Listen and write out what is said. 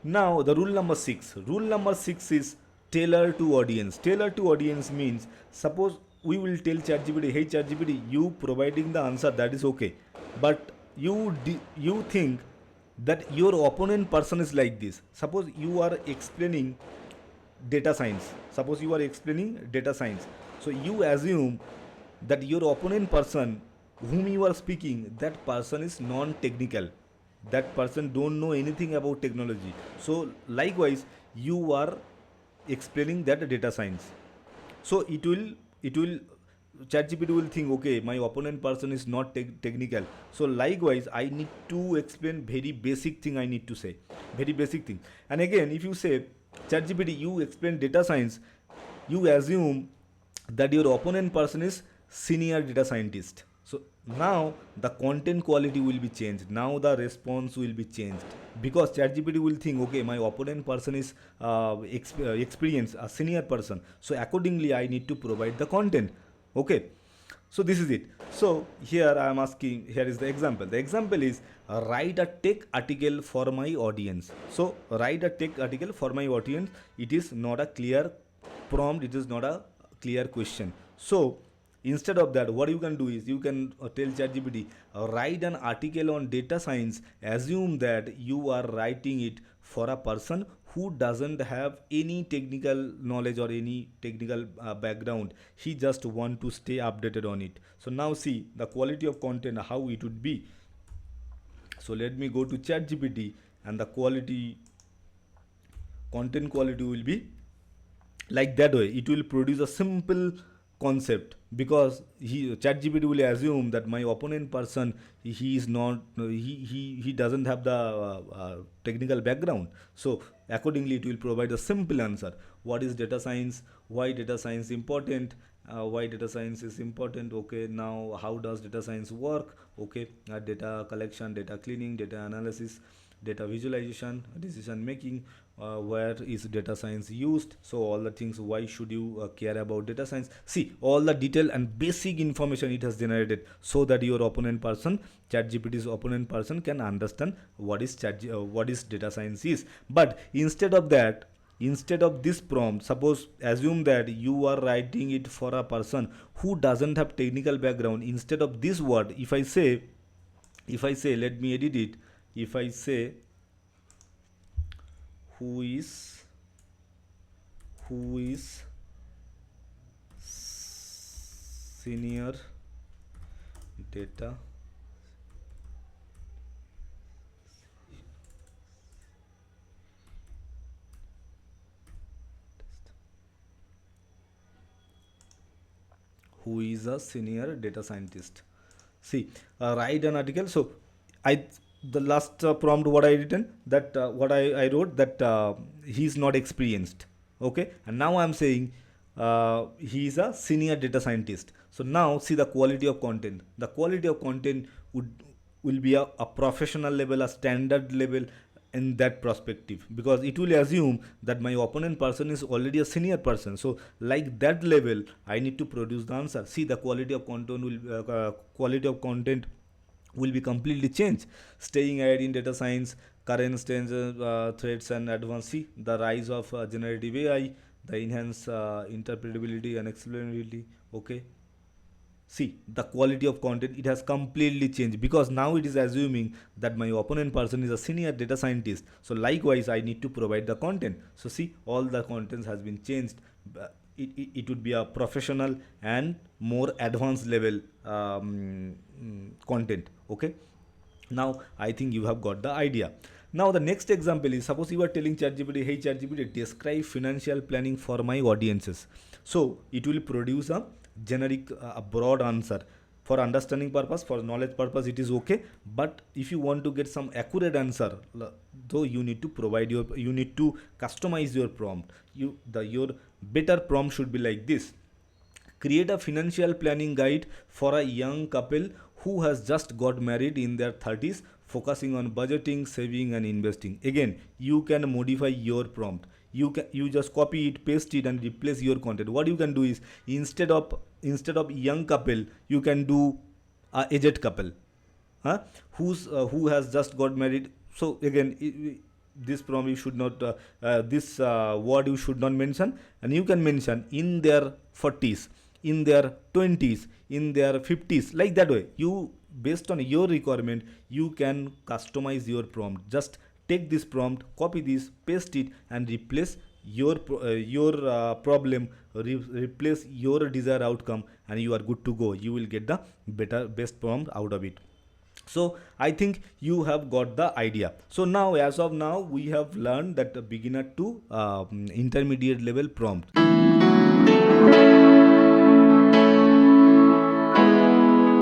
Now the rule number 6. Rule number 6 is tailor to audience. Tailor to audience means, suppose we will tell ChatGPT, hey ChatGPT, you providing the answer, that is okay, but you think that your opponent person is like this. Suppose you are explaining data science. Suppose you are explaining data science. So you assume that your opponent person whom you are speaking, that person is non-technical, that person don't know anything about technology. So likewise you are explaining that data science. So it will ChatGPT will think, okay, my opponent person is not technical, so likewise I need to explain very basic thing, I need to say very basic thing. And again, if you say ChatGPT, you explain data science, you assume that your opponent person is senior data scientist. So now the content quality will be changed, now the response will be changed, because ChatGPT will think, okay, my opponent person is experienced, a senior person, so accordingly I need to provide the content. Okay, so this is it. So here I am asking, here is the example. The example is, write a tech article for my audience. So write a tech article for my audience. It is not a clear prompt, it is not a clear question. So instead of that, what you can do is, you can tell ChatGPT, write an article on data science. Assume that you are writing it for a person who doesn't have any technical knowledge or any technical background. He just want to stay updated on it. So now see the quality of content, how it would be. So let me go to ChatGPT, and the quality, content quality will be like that way. It will produce a simple concept, because ChatGPT will assume that my opponent person, he is not, he doesn't have the technical background. So accordingly it will provide a simple answer. What is data science, why data science important, why data science is important. Okay, now how does data science work. Okay, data collection, data cleaning, data analysis, data visualization, decision making, where is data science used. So all the things, why should you care about data science. See all the detail and basic information it has generated, so that your opponent person, ChatGPT's opponent person, can understand what is what is data science is. But instead of that, instead of this prompt, suppose assume that you are writing it for a person who doesn't have technical background. Instead of this word, if I say let me edit it. If I say, who is senior data who is a senior data scientist. See, write an article. So I, the last prompt what I written, that I wrote that he is not experienced. Okay, and now I'm saying he is a senior data scientist. So now see the quality of content. The quality of content will be a professional level, a standard level, in that perspective, because it will assume that my opponent person is already a senior person. So like that level I need to produce the answer. See the quality of content will be completely changed. Staying ahead in data science, current trends, threats and advance. See the rise of generative AI, the enhanced interpretability and explainability. Okay, see the quality of content, it has completely changed, because now it is assuming that my opponent person is a senior data scientist. So likewise I need to provide the content. So see all the contents has been changed. It would be a professional and more advanced level content. Okay, now I think you have got the idea. Now the next example is, suppose you are telling ChatGPT, hey ChatGPT, describe financial planning for my audiences. So it will produce a generic, a broad answer. For understanding purpose, for knowledge purpose, it is okay. But if you want to get some accurate answer, though, you need to provide your, you need to customize your prompt. Your better prompt should be like this: create a financial planning guide for a young couple who has just got married in their 30s, focusing on budgeting, saving and investing. Again, you can modify your prompt. You just copy it, paste it and replace your content. What you can do is, instead of young couple, you can do a aged couple, huh? Who has just got married. So again, this prompt you should not this word you should not mention, and you can mention in their 40s, in their 20s, in their 50s, like that way. You, based on your requirement, you can customize your prompt. Just take this prompt, copy this, paste it, and replace your problem, replace your desired outcome, and you are good to go. You will get the best prompt out of it. So I think you have got the idea. So now, as of now, we have learned that beginner to intermediate level prompt.